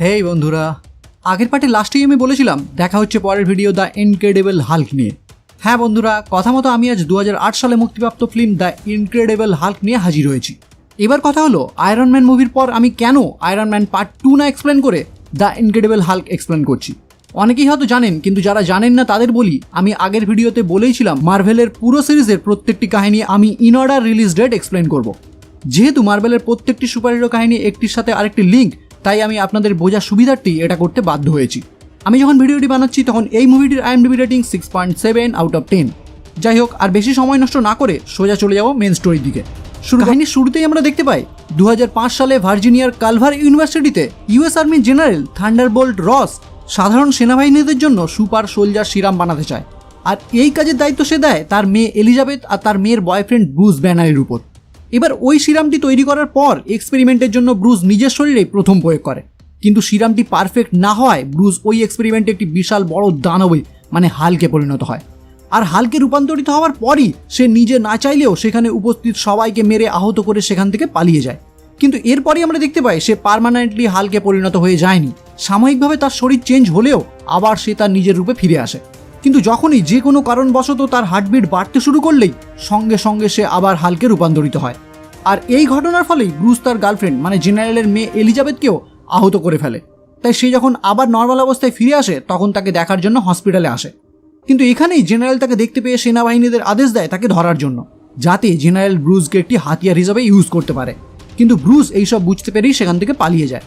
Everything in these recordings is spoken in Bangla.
হেই বন্ধুরা, আগের পার্টে লাস্টেই আমি বলেছিলাম দেখা হচ্ছে পরের ভিডিও দ্য ইনক্রেডিবল হাল্ক নিয়ে। হ্যাঁ বন্ধুরা, কথা মতো আমি আজ 2008 সালে মুক্তিপ্রাপ্ত ফিল্ম দ্য ইনক্রেডিবল হাল্ক নিয়ে হাজির হয়েছি। এবার কথা হলো আয়রন ম্যান মুভির পর আমি কেন আয়রন ম্যান পার্ট 2 না এক্সপ্লেন করে দ্য ইনক্রেডিবল হাল্ক এক্সপ্লেন করছি। অনেকেই হয়তো জানেন, কিন্তু যারা জানেন না তাদের বলি, আমি আগের ভিডিওতে বলেইছিলাম মার্ভেলের পুরো সিরিজের প্রত্যেকটি কাহিনী আমি in order release date explain করব। যেহেতু মার্ভেলের প্রত্যেকটি সুপারহিরো কাহিনী একটির সাথে আরেকটি লিঙ্ক, তাই আমি আপনাদের বোঝার সুবিধার্থেই এটা করতে বাধ্য হয়েছি। আমি যখন ভিডিওটি বানাচ্ছি তখন এই মুভিটির IMDb রেটিং 6.7 আউট অফ 10। যাই হোক, আর বেশি সময় নষ্ট না করে সোজা চলে যাব মেন স্টোরির দিকে। কাহিনীর শুরুতেই আমরা দেখতে পাই 2005 সালে ভার্জিনিয়ার কালভার ইউনিভার্সিটিতে ইউএস আর্মি জেনারেল থান্ডারবোল্ট রস সাধারণ সেনাবাহিনীদের জন্য সুপার সোলজার সিরাম বানাতে চায়, আর এই কাজের দায়িত্ব সে দেয় তার মেয়ে এলিজাবেথ আর তার মেয়ের বয়ফ্রেন্ড ব্রুস ব্যানারের উপর। এবার ওই সিরামটি তৈরি করার পর এক্সপেরিমেন্টের জন্য ব্রুস নিজের শরীরেই প্রথম প্রয়োগ করে, কিন্তু সিরামটি পারফেক্ট না হওয়ায় ব্রুস ওই এক্সপেরিমেন্টে একটি বিশাল বড় দানবে মানে হাল্কে পরিণত হয়। আর হাল্কে রূপান্তরিত হওয়ার পরই সে নিজে না চাইলেও সেখানে উপস্থিত সবাইকে মেরে আহত করে সেখান থেকে পালিয়ে যায়। কিন্তু এরপরই আমরা দেখতে পাই সে পার্মানেন্টলি হাল্কে পরিণত হয়ে যায়নি, সাময়িকভাবে তার শরীর চেঞ্জ হলেও আবার সে তার নিজের রূপে ফিরে আসে। কিন্তু যখনই যে কোনো কারণবশত তার হার্টবিট বাড়তে শুরু করলেই সঙ্গে সঙ্গে সে আবার হাল্কে রূপান্তরিত হয়। আর এই ঘটনার ফলেই ব্রুস তার গার্লফ্রেন্ড মানে জেনারেলের মেয়ে এলিজাবেথকেও আহত করে ফেলে। তাই সে যখন আবার নর্মাল অবস্থায় ফিরে আসে তখন তাকে দেখার জন্য হসপিটালে আসে। কিন্তু এখানেই জেনারেল তাকে দেখতে পেয়ে সেনাবাহিনীদের আদেশ দেয় তাকে ধরার জন্য, যাতে জেনারেল ব্রুসকে একটি হাতিয়ার হিসেবে ইউজ করতে পারে। কিন্তু ব্রুস এইসব বুঝতে পেরেই সেখান থেকে পালিয়ে যায়।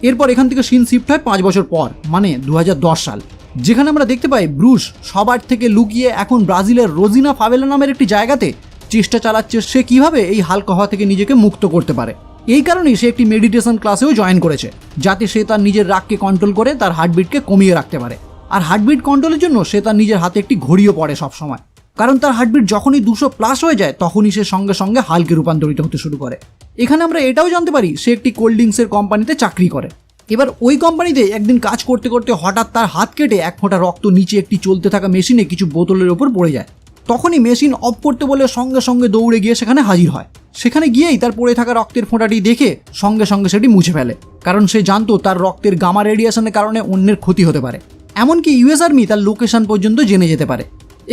এরপর এখান থেকে সিন শিফট হয় 5 বছর পর, মানে 2010 সাল, যেখানে আমরা দেখতে পাই ব্রুস সবার থেকে লুকিয়ে এখন ব্রাজিলের রোজিনা ফাভেলা নামের একটি জায়গাতে চেষ্টা চালাচ্ছে সে কিভাবে এই হাল্ক হওয়া থেকে নিজেকে মুক্ত করতে পারে। এই কারণেই সে একটি মেডিটেশন ক্লাসেও জয়েন করেছে, যাতে সে তার নিজের রাগকে কন্ট্রোল করে তার হার্টবিটকে কমিয়ে রাখতে পারে। আর হার্টবিট কন্ট্রোলের জন্য সে তার নিজের হাতে একটি ঘড়িও পড়ে সবসময়, কারণ তার হার্টবিট যখনই 200+ হয়ে যায় তখনই সে সঙ্গে সঙ্গে হাল্কে রূপান্তরিত হতে শুরু করে। এখানে আমরা এটাও জানতে পারি সে একটি কোল্ড ড্রিঙ্কসের কোম্পানিতে চাকরি করে। এবার ওই কোম্পানিতে একদিন কাজ করতে করতে হঠাৎ তার হাত কেটে এক ফোঁটা রক্ত নিচে একটি চলতে থাকা মেশিনে কিছু বোতলের ওপর পড়ে যায়। তখনই মেশিন অফ করতে বলে সঙ্গে সঙ্গে দৌড়ে গিয়ে সেখানে হাজির হয়। সেখানে গিয়েই তার পড়ে থাকা রক্তের ফোঁটাটি দেখে সঙ্গে সঙ্গে সেটি মুছে ফেলে, কারণ সে জানতো তার রক্তের গামা রেডিয়েশনের কারণে অন্যের ক্ষতি হতে পারে। এমনকি ইউএস আর্মি তার লোকেশন পর্যন্ত জেনে যেতে পারে।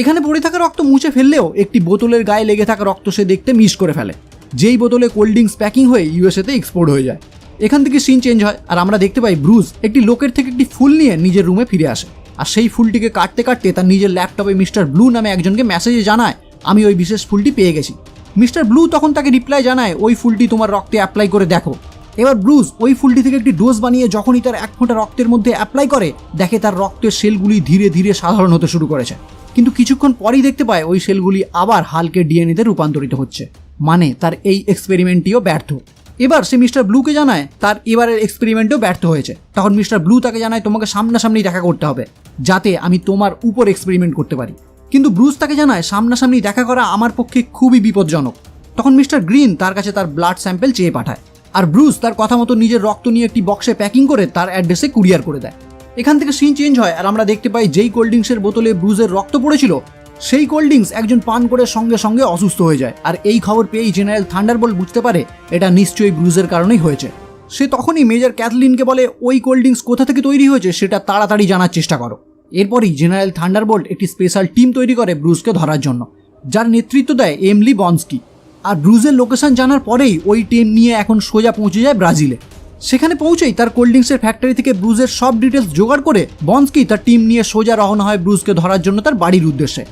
এখানে পড়ে থাকা রক্ত মুছে ফেললেও একটি বোতলের গায়ে লেগে থাকা রক্ত সে দেখতে মিস করে ফেলে, যেই বোতলে কোল্ড ড্রিঙ্কস প্যাকিং হয়ে ইউএসএতে এক্সপোর্ট হয়ে যায়। এখান থেকে সিন চেঞ্জ হয় আর আমরা দেখতে পাই ব্রুস একটি লোকের থেকে একটি ফুল নিয়ে নিজের রুমে ফিরে আসে, আর সেই ফুলটিকে কাটতে কাটতে তার নিজের ল্যাপটপে মিস্টার ব্লু নামে একজনকে মেসেজে জানায় আমি ওই বিশেষ ফুলটি পেয়ে গেছি। মিস্টার ব্লু তখন তাকে রিপ্লাই জানায় ওই ফুলটি তোমার রক্তে অ্যাপ্লাই করে দেখো। এবার ব্রুস ওই ফুলটি থেকে একটি ডোজ বানিয়ে যখনই তার 1 ফোঁটা রক্তের মধ্যে অ্যাপ্লাই করে, দেখে তার রক্তের সেলগুলি ধীরে ধীরে সাধারণ হতে শুরু করেছে। কিন্তু কিছুক্ষণ পরেই দেখতে পায় ওই সেলগুলি আবার হাল্কের ডিএনএতে রূপান্তরিত হচ্ছে, মানে তার এই এক্সপেরিমেন্টটিও ব্যর্থ। এবার সে মিস্টার ব্লুকে জানায় তার এবারের এক্সপেরিমেন্টও ব্যর্থ হয়েছে। তখন মিস্টার ব্লু তাকে জানায় তোমাকে সামনাসামনি দেখা করতে হবে, যাতে আমি তোমার উপর এক্সপেরিমেন্ট করতে পারি। কিন্তু ব্রুস তাকে জানায় সামনাসামনি দেখা করা আমার পক্ষে খুবই বিপজ্জনক। তখন মিস্টার গ্রিন তার কাছে তার ব্লাড স্যাম্পেল চেয়ে পাঠায়, আর ব্রুস তার কথা মতো নিজের রক্ত নিয়ে একটি বক্সে প্যাকিং করে তার অ্যাড্রেসে কুরিয়ার করে দেয়। এখান থেকে সিন চেঞ্জ হয় আর আমরা দেখতে পাই যেই কোল্ড ড্রিঙ্কসের বোতলে ব্রুসের রক্ত পড়েছিল সেই কোল্ড ড্রিঙ্কস একজন পান করে সঙ্গে সঙ্গে অসুস্থ হয়ে যায়। আর এই খবর পেয়েই জেনারেল থান্ডারবোল্ট বুঝতে পারে এটা নিশ্চয়ই ব্রুসের কারণেই হয়েছে। সে তখনই মেজর ক্যাথলিনকে বলে ওই কোল্ড ড্রিঙ্কস কোথা থেকে তৈরি হয়েছে সেটা তাড়াতাড়ি জানার চেষ্টা করো। এরপরই জেনারেল থান্ডারবোল্ট একটি স্পেশাল টিম তৈরি করে ব্রুসকে ধরার জন্য, যার নেতৃত্ব দেয় এমলি বনস্কি। আর ব্রুসের লোকেশন জানার পরেই ওই টিম নিয়ে এখন সোজা পৌঁছে যায় ব্রাজিলে। সেখানে পৌঁছেই তার কোল্ড ড্রিঙ্কসের ফ্যাক্টরি থেকে ব্রুসের সব ডিটেলস জোগাড় করে বনস্কি তার টিম নিয়ে সোজা রওনা হয় ব্রুসকে ধরার জন্য তার বাড়ির উদ্দেশ্যে।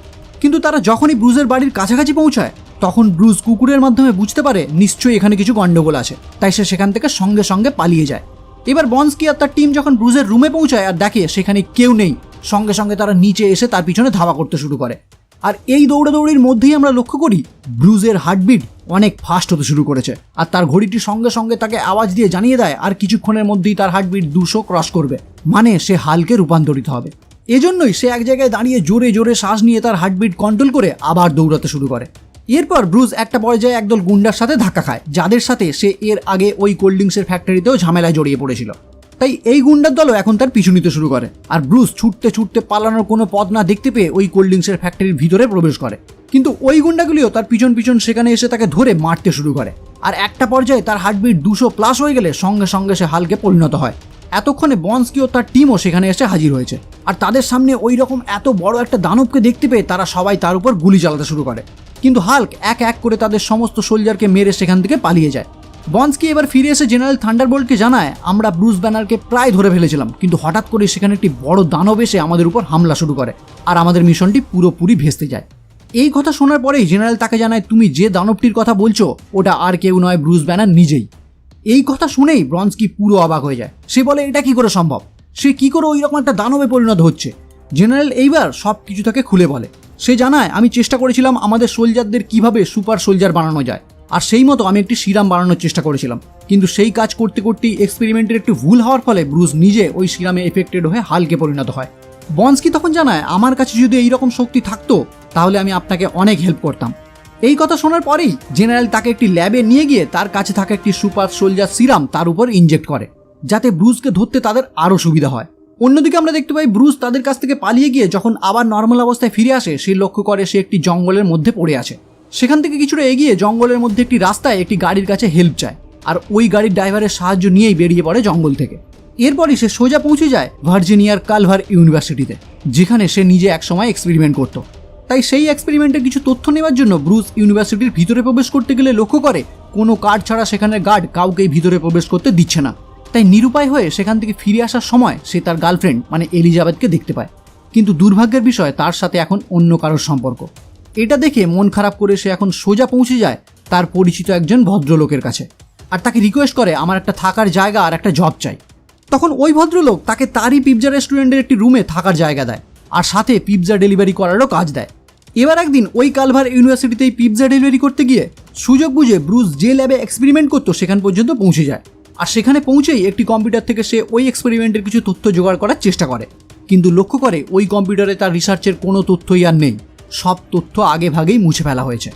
কিন্তু তারা যখনই ব্রুসের বাড়ির কাছাকাছি পৌঁছায় তখন ব্রুস কুকুরের মাধ্যমে বুঝতে পারে নিশ্চয়ই এখানে কিছু গন্ডগোল আছে, তাই সে সেখান থেকে সঙ্গে সঙ্গে পালিয়ে যায়। এবার বনস্কি আর তার টিম যখন ব্রুসের রুমে পৌঁছায় আর দেখে সেখানে কেউ নেই, সঙ্গে সঙ্গে তারা নিচে এসে তার পিছনে ধাওয়া করতে শুরু করে। আর এই দৌড়াদৌড়ির মধ্যেই আমরা লক্ষ্য করি ব্রুসের হার্টবিট অনেক ফাস্ট হতে শুরু করেছে, আর তার ঘড়িটি সঙ্গে সঙ্গে তাকে আওয়াজ দিয়ে জানিয়ে দেয় আর কিছুক্ষণের মধ্যেই তার হার্টবিট 200 ক্রস করবে, মানে সে হাল্কে রূপান্তরিত হবে। এজন্যই সে এক জায়গায় দাঁড়িয়ে জোরে জোরে শ্বাস নিয়ে তার হার্টবিট কন্ট্রোল করে আবার দৌড়াতে শুরু করে। এরপর ব্রুস একটা পর্যায়ে একদল গুন্ডার সাথে ধাক্কা খায়, যাদের সাথে সে এর আগে ওই কোল্ড ড্রিঙ্কসের ফ্যাক্টরিতেও ঝামেলায় জড়িয়ে পড়েছিল। তাই এই গুন্ডার দলও এখন তার পিছু নিতে শুরু করে, আর ব্রুস ছুটতে ছুটতে পালানোর কোনো পথ না দেখতে পেয়ে ওই কোল্ড ড্রিঙ্কসের ফ্যাক্টরির ভিতরে প্রবেশ করে। কিন্তু ওই গুন্ডাগুলিও তার পিছন পিছন সেখানে এসে তাকে ধরে মারতে শুরু করে। আর একটা পর্যায়ে তার হার্টবিট 200+ হয়ে গেলে সঙ্গে সঙ্গে সে হাল্কে পরিণত হয়। এতক্ষণে বন্সকি ও তার টিমও সেখানে এসে হাজির হয়েছে, আর তাদের সামনে ওই রকম এত বড় একটা দানবকে দেখতে পেয়ে তারা সবাই তার উপর গুলি চালাতে শুরু করে। কিন্তু হাল্ক এক এক করে তাদের সমস্ত সোলজারকে মেরে সেখান থেকে পালিয়ে যায়। বন্সকি এবার ফিরে এসে জেনারেল থান্ডারবোল্টকে জানায়, আমরা ব্রুস ব্যানারকে প্রায় ধরে ফেলেছিলাম, কিন্তু হঠাৎ করে সেখানে একটি বড় দানব এসে আমাদের উপর হামলা শুরু করে আর আমাদের মিশনটি পুরোপুরি ভেস্তে যায়। এই কথা শোনার পরেই জেনারেল তাকে জানায়, তুমি যে দানবটির কথা বলছো ওটা আর কেউ নয়, ব্রুস ব্যানার নিজেই। এই কথা শুনেই ব্রন্সকি পুরো অবাক হয়ে যায়। সে বলে, এটা কি করে সম্ভব? সে কি করে ওই রকম একটা দানবে পরিণত হচ্ছে? জেনারেল এইবার সব কিছু তাকে খুলে বলে। সে জানায়, আমি চেষ্টা করেছিলাম আমাদের সোলজারদের কিভাবে সুপার সোলজার বানানো যায়, আর সেই মতো আমি একটি সিরাম বানানোর চেষ্টা করেছিলাম, কিন্তু সেই কাজ করতে করতেই এক্সপেরিমেন্টের একটু ভুল হওয়ার ফলে ব্রুস নিজে ওই সিরামে এফেক্টেড হয়ে হাল্কে পরিণত হয়। বন্সকি তখন জানায়, আমার কাছে যদি এইরকম শক্তি থাকতো তাহলে আমি আপনাকে অনেক হেল্প করতাম। এই কথা শোনার পরেই জেনারেল তাকে একটি ল্যাবে নিয়ে গিয়ে তার কাছে থাকা একটি সুপার সোলজার সিরাম তার উপর ইনজেক্ট করে, যাতে ব্রুসকে ধরতে তাদের আরও সুবিধা হয়। অন্যদিকে আমরা দেখতে পাই ব্রুস তাদের কাছ থেকে পালিয়ে গিয়ে যখন আবার নর্মাল অবস্থায় ফিরে আসে, সে লক্ষ্য করে সে একটি জঙ্গলের মধ্যে পড়ে আছে। সেখান থেকে কিছুটা এগিয়ে জঙ্গলের মধ্যে একটি রাস্তায় একটি গাড়ির কাছে হেল্প চায়, আর ওই গাড়ির ড্রাইভারের সাহায্য নিয়েই বেরিয়ে পড়ে জঙ্গল থেকে। এরপরই সে সোজা পৌঁছে যায় ভার্জিনিয়ার কালভার ইউনিভার্সিটিতে, যেখানে সে নিজে একসময় এক্সপেরিমেন্ট করত। তাই সেই এক্সপেরিমেন্টের কিছু তথ্য নেওয়ার জন্য ব্রুস ইউনিভার্সিটির ভিতরে প্রবেশ করতে গেলে লক্ষ্য করে কোনো কার্ড ছাড়া সেখানের গার্ড কাউকেই ভিতরে প্রবেশ করতে দিচ্ছে না। তাই নিরুপায় হয়ে সেখান থেকে ফিরে আসার সময় সে তার গার্লফ্রেন্ড মানে এলিজাবেথকে দেখতে পায়, কিন্তু দুর্ভাগ্যের বিষয় তার সাথে এখন অন্য কারোর সম্পর্ক। এটা দেখে মন খারাপ করে সে এখন সোজা পৌঁছে যায় তার পরিচিত একজন ভদ্রলোকের কাছে, আর তাকে রিকোয়েস্ট করে আমার একটা থাকার জায়গা আর একটা জব চাই। তখন ওই ভদ্রলোক তাকে তারই পিৎজা রেস্টুরেন্টের একটি রুমে থাকার জায়গা দেয়, আর সাথে পিৎজা ডেলিভারি করারও কাজ দেয়। এবার একদিন ওই কালভার ইউনিভার্সিটিতেই পিৎজা ডেলিভারি করতে গিয়ে সুযোগ বুঝে ব্রুস যে ল্যাবে এক্সপেরিমেন্ট করতো সেখান পর্যন্ত পৌঁছে যায়, আর সেখানে পৌঁছেই একটি কম্পিউটার থেকে সে ওই এক্সপেরিমেন্টের কিছু তথ্য জোগাড় করার চেষ্টা করে, কিন্তু লক্ষ্য করে ওই কম্পিউটারে তার রিসার্চের কোনো তথ্যই আর নেই, সব তথ্য আগে ভাগেই মুছে ফেলা হয়েছে।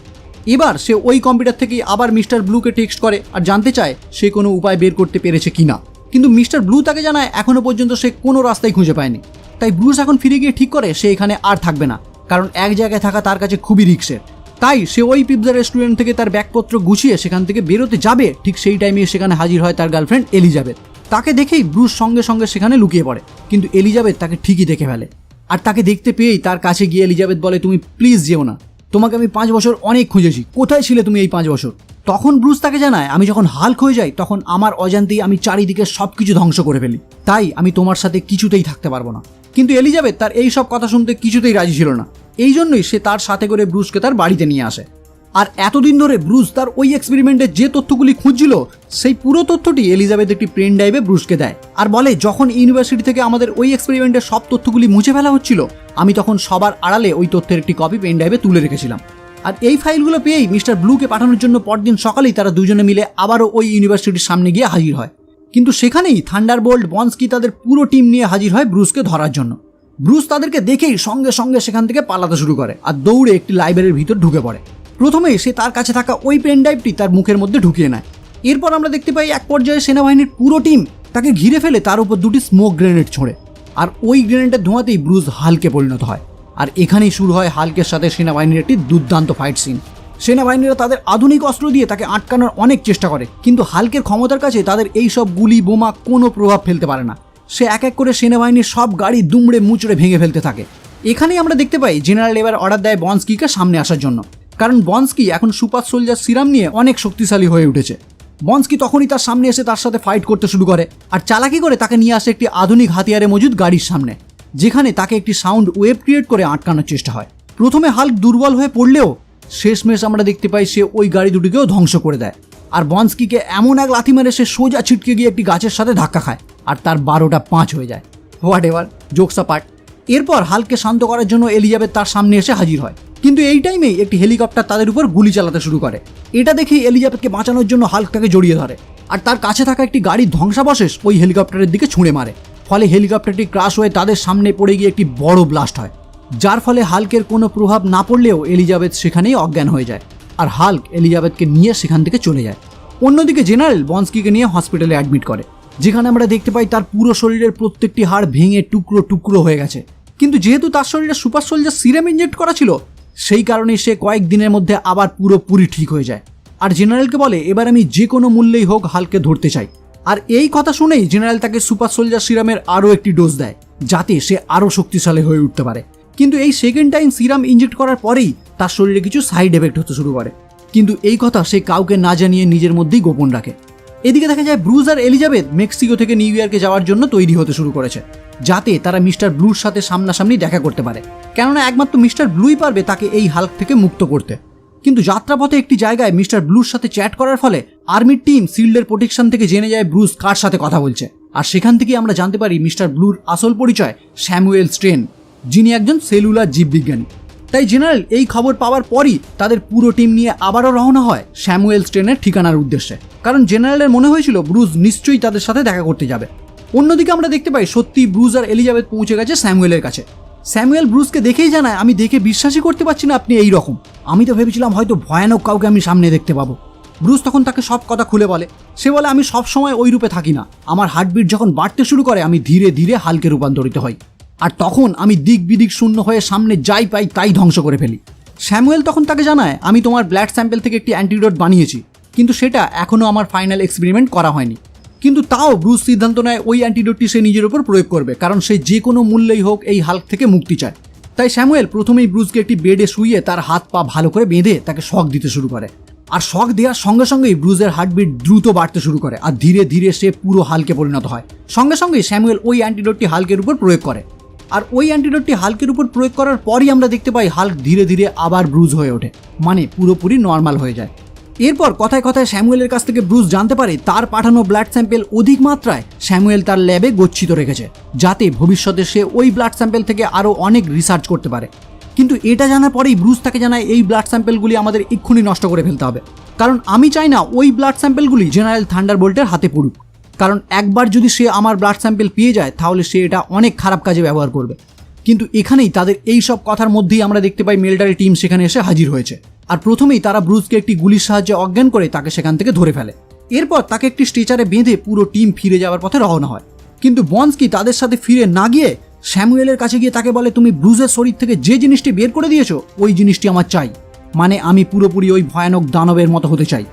এবার সে ওই কম্পিউটার থেকেই আবার মিস্টার ব্লুকে টেক্সট করে আর জানতে চায় সে কোনো উপায় বের করতে পেরেছে কিনা, কিন্তু মিস্টার ব্লু তাকে জানায় এখনো পর্যন্ত সে কোনো রাস্তাই খুঁজে পায়নি। তাই ব্রুস এখন ফিরে গিয়ে ঠিক করে সে এখানে আর থাকবে না, কারণ এক জায়গায় থাকা তার কাছে খুবই রিস্কের। তাই সে ওই পিৎজা রেস্টুরেন্ট থেকে তার ব্যাগপত্র গুছিয়ে সেখান থেকে বেরোতে যাবে, ঠিক সেই টাইমে সেখানে হাজির হয় তার গার্লফ্রেন্ড এলিজাবেথ। তাকে দেখেই ব্রুস সঙ্গে সঙ্গে সেখানে লুকিয়ে পড়ে, কিন্তু এলিজাবেথ তাকে ঠিকই দেখে ফেলে, আর তাকে দেখতে পেয়েই তার কাছে গিয়ে এলিজাবেথ বলে, তুমি প্লিজ যেও না, তোমাকে আমি 5 বছর অনেক খুঁজেছি, কোথায় ছিলে তুমি এই 5 বছর? তখন ব্রুস তাকে জানায়, আমি যখন হাল্ক হয়ে যাই তখন আমার অজান্তেই আমি চারিদিকে সব কিছু ধ্বংস করে ফেলি, তাই আমি তোমার সাথে কিছুতেই থাকতে পারবো না। কিন্তু এলিজাবেথ তার এই সব কথা শুনতে কিছুতেই রাজি ছিল না, এই জন্যই সে তার সাথে করে ব্রুসকে তার বাড়িতে নিয়ে আসে। আর এতদিন ধরে ব্রুস তার ওই এক্সপেরিমেন্টের যে তথ্যগুলি খুঁজছিল সেই পুরো তথ্যটি এলিজাবেথ একটি পেন ড্রাইভে ব্রুসকে দেয়, আর বলে যখন ইউনিভার্সিটি থেকে আমাদের ওই এক্সপেরিমেন্টের সব তথ্যগুলি মুছে ফেলা হচ্ছিল, আমি তখন সবার আড়ালে ওই তথ্যের একটি কপি পেন ড্রাইভে তুলে রেখেছিলাম। আর এই ফাইলগুলো পেয়েই মিস্টার ব্লুকে পাঠানোর জন্য পরদিন সকালেই তারা দুজনে মিলে আবারও ওই ইউনিভার্সিটির সামনে গিয়ে হাজির হয়, কিন্তু সেখানেই থান্ডারবোল্ট বন্সকি তাদের পুরো টিম নিয়ে হাজির হয় ব্রুসকে ধরার জন্য। ব্রুস তাদেরকে দেখেই সঙ্গে সঙ্গে সেখান থেকে পালাতে শুরু করে আর দৌড়ে একটি লাইব্রেরির ভিতর ঢুকে পড়ে। প্রথমে সে তার কাছে থাকা ওই পেন ড্রাইভটি তার মুখের মধ্যে ঢুকিয়ে নেয়। এরপর আমরা দেখতে পাই এক পর্যায়ে সেনাবাহিনীর পুরো টিম তাকে ঘিরে ফেলে তার উপর 2টি স্মোক গ্রেনেড ছোড়ে, আর ওই গ্রেনেডের ধোঁয়াতেই ব্রুস হাল্কে পরিণত হয়। আর এখানেই শুরু হয় হাল্কের সাথে সেনাবাহিনীর একটি দুর্দান্ত ফাইট সিন। সেনাবাহিনীরা তাদের আধুনিক অস্ত্র দিয়ে তাকে আটকানোর অনেক চেষ্টা করে, কিন্তু হাল্কের ক্ষমতার কাছে তাদের এই সব গুলি বোমা কোনো প্রভাব ফেলতে পারে না। সে এক এক করে সেনাবাহিনীর সব গাড়ি দুমড়ে মুচড়ে ভেঙে ফেলতে থাকে। এখানেই আমরা দেখতে পাই জেনারেল এবার অর্ডার দেয় বন্সকিকে সামনে আসার জন্য, কারণ বন্সকি এখন সুপার সোলজার সিরাম নিয়ে অনেক শক্তিশালী হয়ে উঠেছে। বন্সকি তখনই তার সামনে এসে তার সাথে ফাইট করতে শুরু করে, আর চালাকি করে তাকে নিয়ে আসে একটি আধুনিক হাতিয়ারে মজুদ গাড়ির সামনে, যেখানে তাকে একটি সাউন্ড ওয়েভ ক্রিয়েট করে আটকানোর চেষ্টা হয়। প্রথমে হাল্ক দুর্বল হয়ে পড়লেও শেষমেশ আমরা দেখতে পাই সে ওই গাড়ি দুটিকেও ধ্বংস করে দেয়, আর বন্সকিকে এমন এক লাথি মেরে সে সোজা ছিটকে গিয়ে একটি গাছের সাথে ধাক্কা খায়, আর তার 12টা 5 হয়ে যায়। What ever, jokes apart. এরপর হাল্ককে শান্ত করার জন্য এলিজাবেথ তার সামনে এসে হাজির হয়, কিন্তু এই টাইমেই একটি হেলিকপ্টার তাদের উপর গুলি চালাতে শুরু করে। এটা দেখেই এলিজাবেথকে বাঁচানোর জন্য হাল্ক তাকে জড়িয়ে ধরে, আর তার কাছে থাকা একটি গাড়ির ধ্বংসাবশেষ ওই হেলিকপ্টারের দিকে ছুঁড়ে মারে, ফলে হেলিকপ্টারটি ক্রাশ হয়ে তাদের সামনে পড়ে গিয়ে একটি বড় ব্লাস্ট হয়, যার ফলে হাল্কের কোনো প্রভাব না পড়লেও এলিজাবেথ সেখানেই অজ্ঞান হয়ে যায়, আর হাল্ক এলিজাবেথকে নিয়ে সেখান থেকে চলে যায়। অন্যদিকে জেনারেল বন্সকিকে নিয়ে হসপিটালে অ্যাডমিট করে, যেখানে আমরা দেখতে পাই তার পুরো শরীরের প্রত্যেকটি হাড় ভেঙে টুকরো টুকরো হয়ে গেছে, কিন্তু যেহেতু তার শরীরে সুপার সোলজার সিরাম ইনজেক্ট করা ছিল সেই কারণে সে কয়েকদিনের মধ্যে আবার পুরোপুরি ঠিক হয়ে যায়। আর জেনারেলকে বলে এবার আমি যে কোনো মূল্যেই হোক হাল্ককে ধরতে চাই, আর এই কথা শুনেই জেনারেল তাকে সুপার সোলজার সিরামের আরও একটি ডোজ দেয়, যাতে সে আরও শক্তিশালী হয়ে উঠতে পারে। কিন্তু এই সেকেন্ড টাইম সিরাম ইনজেক্ট করার পরেই তার শরীরে কিছু সাইড এফেক্ট হতে শুরু করে, কিন্তু এই কথা সে কাউকে না জানিয়ে নিজের মধ্যেই গোপন রাখে। এদিকে দেখা যায় ব্রুস আর এলিজাবেথ মেক্সিকো থেকে নিউ ইয়র্কে যাওয়ার জন্য তৈরি হতে শুরু করেছে, যাতে তারা মিস্টার ব্লুর সাথে সামনাসামনি দেখা করতে পারে, কেননা একমাত্র মিস্টার ব্লুই পারবে তাকে এই হাল্ক থেকে মুক্ত করতে। কিন্তু যাত্রাপথে একটি জায়গায় মিস্টার ব্লুর সাথে চ্যাট করার ফলে আর্মির টিম শিল্ডের প্রোটেকশন থেকে জেনে যায় ব্রুস কার সাথে কথা বলছে, আর সেখান থেকে আমরা জানতে পারি মিস্টার ব্লুর আসল পরিচয় স্যামুয়েল স্ট্রেন, যিনি একজন সেলুলার জীববিজ্ঞানী। তাই জেনারেল এই খবর পাওয়ার পরই তাদের পুরো টিম নিয়ে আবারও রওনা হয় স্যামুয়েল স্ট্রেনের ঠিকানার উদ্দেশ্যে, কারণ জেনারেলের মনে হয়েছিল ব্রুস নিশ্চয়ই তাদের সাথে দেখা করতে যাবে। অন্যদিকে আমরা দেখতে পাই সত্যি ব্রুস আর এলিজাবেথ পৌঁছে গেছে স্যামুয়েলের কাছে। স্যামুয়েল ব্রুসকে দেখেই জানায়, আমি দেখে বিশ্বাসই করতে পারছি না আপনি এই রকম, আমি তো ভেবেছিলাম হয়তো ভয়ানক কাউকে আমি সামনে দেখতে পাবো। ব্রুস তখন তাকে সব কথা খুলে বলে। সে বলে, আমি সব সময় ওই রূপে থাকি না, আমার হার্টবিট যখন বাড়তে শুরু করে আমি ধীরে ধীরে হালকে রূপান্তরিত হই, আর তখন আমি দিক বিদিক শূন্য হয়ে সামনে যাই পাই তাই ধ্বংস করে ফেলি। স্যামুয়েল তখন তাকে জানায়, আমি তোমার ব্লাড স্যাম্পেল থেকে একটি অ্যান্টিডোট বানিয়েছি, কিন্তু সেটা এখনও আমার ফাইনাল এক্সপেরিমেন্ট করা হয়নি। কিন্তু তাও ব্রুস সিদ্ধান্ত নেয় ওই অ্যান্টিডোটটি সে নিজের উপর প্রয়োগ করবে, কারণ সে যে কোনো মূল্যেই হোক এই হাল্ক থেকে মুক্তি চায়। তাই স্যামুয়েল প্রথমেই ব্রুসকে একটি বেডে শুইয়ে তার হাত পা ভালো করে বেঁধে তাকে শক দিতে শুরু করে, আর শক দেওয়ার সঙ্গে সঙ্গেই ব্রুসের হার্টবিট দ্রুত বাড়তে শুরু করে, আর ধীরে ধীরে সে পুরো হাল্কে পরিণত হয়। সঙ্গে সঙ্গেই স্যামুয়েল ওই অ্যান্টিডোটটি হাল্কের উপর প্রয়োগ করে, আর ওই অ্যান্টিডোটটি হাল্কের উপর প্রয়োগ করার পরই আমরা দেখতে পাই হাল্ক ধীরে ধীরে আবার ব্রুস হয়ে ওঠে, মানে পুরোপুরি নর্মাল হয়ে যায়। এরপর কথায় কথায় স্যামুয়েলের কাছ থেকে ব্রুস জানতে পারে তার পাঠানো ব্লাড স্যাম্পেল অধিক মাত্রায় স্যামুয়েল তার ল্যাবে গচ্ছিত রেখেছে, যাতে ভবিষ্যতে সে ওই ব্লাড স্যাম্পেল থেকে আরও অনেক রিসার্চ করতে পারে। কিন্তু এটা জানার পরেই ব্রুস তাকে জানায়, এই ব্লাড স্যাম্পেলগুলি আমাদের এক্ষুনি নষ্ট করে ফেলতে হবে, কারণ আমি চাই না ওই ব্লাড স্যাম্পেলগুলি জেনারেল থান্ডারবোল্টের হাতে পড়ুক, কারণ একবার যদি সে আমার ব্লাড স্যাম্পেল পেয়ে যায় তাহলে সে এটা অনেক খারাপ কাজে ব্যবহার করবে। কিন্তু এখানেই তাদের এই সব কথার মধ্যেই আমরা দেখতে পাই মিলিটারি টিম সেখানে এসে হাজির হয়েছে, আর প্রথমেই তারা ব্রুসকে একটি গুলির সাহায্যে অজ্ঞান করে তাকে সেখান থেকে ধরে ফেলে। এরপর তাকে একটি স্ট্রেচারে বেঁধে পুরো টিম ফিরে যাওয়ার পথে রওনা হয়। কিন্তু বন্সকি তাদের সাথে ফিরে না গিয়ে স্যামুয়েলের কাছে গিয়ে তাকে বলে, তুমি ব্রুসের শরীর থেকে যে জিনিসটি বের করে দিয়েছো ওই জিনিসটি আমার চাই, মানে আমি পুরোপুরি ওই ভয়ানক দানবের মতো হতে চাই।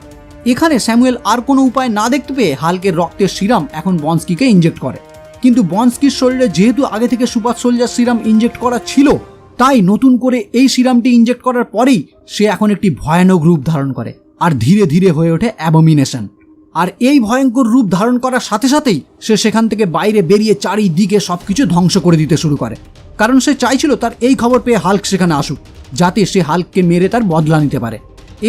এখানে স্যামুয়েল আর কোনো উপায় না দেখতে পেয়ে হাল্কের রক্তের সিরাম এখন বন্সকিকে ইনজেক্ট করে, কিন্তু বন্সকির শরীরে যেহেতু আগে থেকে সুপার সোলজার সিরাম ইনজেক্ট করা ছিল, তাই নতুন করে এই সিরামটি ইনজেক্ট করার পরেই সে এখন একটি ভয়ানক রূপ ধারণ করে, আর ধীরে ধীরে হয়ে ওঠে অ্যাবমিনেশন। আর এই ভয়ঙ্কর রূপ ধারণ করার সাথে সাথেই সে সেখান থেকে বাইরে বেরিয়ে চারিদিকে সবকিছু ধ্বংস করে দিতে শুরু করে, কারণ সে চাইছিল তার এই খবর পেয়ে হাল্ক সেখানে আসুক, যাতে সে হাল্ককে মেরে তার বদলা নিতে পারে।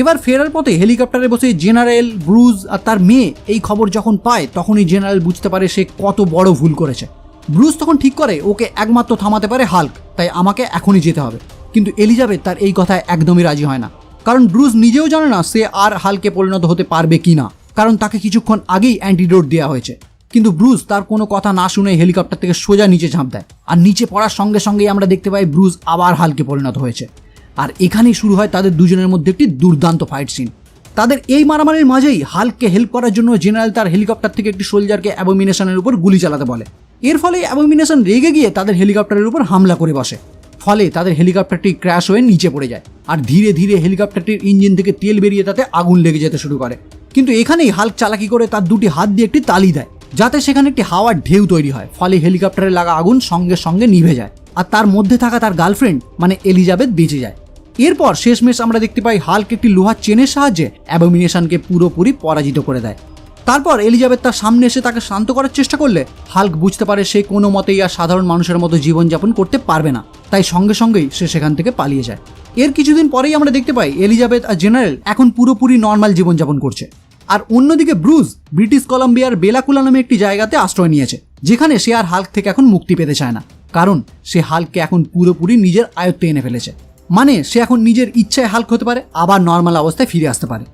এবার ফেরার পথে হেলিকপ্টারে বসে জেনারেল, ব্রুস আর তার মেয়ে এই খবর যখন পায়, তখনই জেনারেল বুঝতে পারে সে কত বড় ভুল করেছে। ব্রুস তখন ঠিক করে ওকে একমাত্র থামাতে পারে হাল্ক, তাই আমাকে এখনই যেতে হবে। কিন্তু এলিজাবেথ তার এই কথায় একদমই রাজি হয় না, কারণ ব্রুস নিজেও জানে না সে আর হাল্কে পরিণত হতে পারবে কি না, কারণ তাকে কিছুক্ষণ আগেই অ্যান্টিডোট দেওয়া হয়েছে। কিন্তু ব্রুস তার কোনো কথা না শুনে হেলিকপ্টার থেকে সোজা নিচে ঝাঁপ দেয়, আর নিচে পড়ার সঙ্গে সঙ্গেই আমরা দেখতে পাই ব্রুস আবার হাল্কে পরিণত হয়েছে। আর এখানেই শুরু হয় তাদের দুজনের মধ্যে একটি দুর্দান্ত ফাইট সিন। তাদের এই মারামারির মাঝেই হাল্ককে হেল্প করার জন্য জেনারেল তার হেলিকপ্টার থেকে একটি সোলজারকে অ্যাবমিনেশনের উপর গুলি চালাতে বলে। এর ফলে অ্যাবমিনেশন রেগে গিয়ে তাদের হেলিকপ্টারের উপর হামলা করে বসে, ফলে তাদের হেলিকপ্টারটি ক্র্যাশ হয়ে নিচে পড়ে যায়, আর ধীরে ধীরে হেলিকপ্টারটির ইঞ্জিন থেকে তেল বেরিয়ে তাতে আগুন লেগে যেতে শুরু করে। কিন্তু এখানেই হাল্ক চালাকি করে তার দুটি হাত দিয়ে একটি তালি দেয়, যাতে সেখানে একটি হাওয়ার ঢেউ তৈরি হয়, ফলে হেলিকপ্টারে লাগা আগুন সঙ্গে সঙ্গে নিভে যায়, আর তার মধ্যে থাকা তার গার্লফ্রেন্ড মানে এলিজাবেথ বেঁচে যায়। এরপর শেষমেশ আমরা দেখতে পাই হাল্ক একটি লোহার চেনের সাহায্যে অ্যাবমিনেশনকে পুরোপুরি পরাজিত করে দেয়। তারপর এলিজাবেথ তার সামনে এসে তাকে শান্ত করার চেষ্টা করলে হাল্ক বুঝতে পারে সে কোনো মতেই আর সাধারণ মানুষের মতো জীবনযাপন করতে পারবে না, তাই সঙ্গে সঙ্গেই সে সেখান থেকে পালিয়ে যায়। এর কিছুদিন পরেই আমরা দেখতে পাই এলিজাবেথ আর জেনারেল এখন পুরোপুরি নর্মাল জীবনযাপন করছে, আর অন্যদিকে ব্রুস ব্রিটিশ কলাম্বিয়ার বেলাকুলা নামে একটি জায়গাতে আশ্রয় নিয়েছে, যেখানে সে আর হাল্ক থেকে এখন মুক্তি পেতে চায় না, কারণ সে হাল্ককে এখন পুরোপুরি নিজের আয়ত্তে এনে ফেলেছে। মানে সে এখন নিজের ইচ্ছায় হাল্ক হতে পারে, আবার নর্মাল অবস্থায় ফিরে আসতে পারে।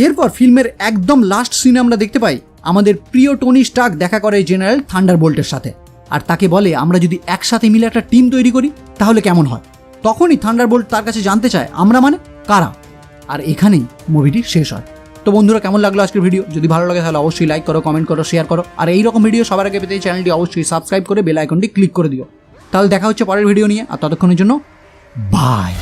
এরপর ফিল্মের একদম লাস্ট সিনে আমরা দেখতে পাই আমাদের প্রিয় টনি স্টার্ক দেখা করে জেনারেল থান্ডারবোল্টের সাথে, আর তাকে বলে আমরা যদি একসাথে মিলে একটা টিম তৈরি করি তাহলে কেমন হয়। তখনই থান্ডারবোল্ট তার কাছে জানতে চায় আমরা মানে কারা, আর এখানেই মুভিটি শেষ হয়। তো বন্ধুরা, কেমন লাগলো আজকের ভিডিও? যদি ভালো লাগে তাহলে অবশ্যই লাইক করো, কমেন্ট করো, শেয়ার করো, আর এইরকম ভিডিও সবার আগে পেতে চ্যানেলটি অবশ্যই সাবস্ক্রাইব করে বেল আইকনটি ক্লিক করে দিও। তাহলে দেখা হচ্ছে পরের ভিডিও নিয়ে, আর ততক্ষণের জন্য বাই।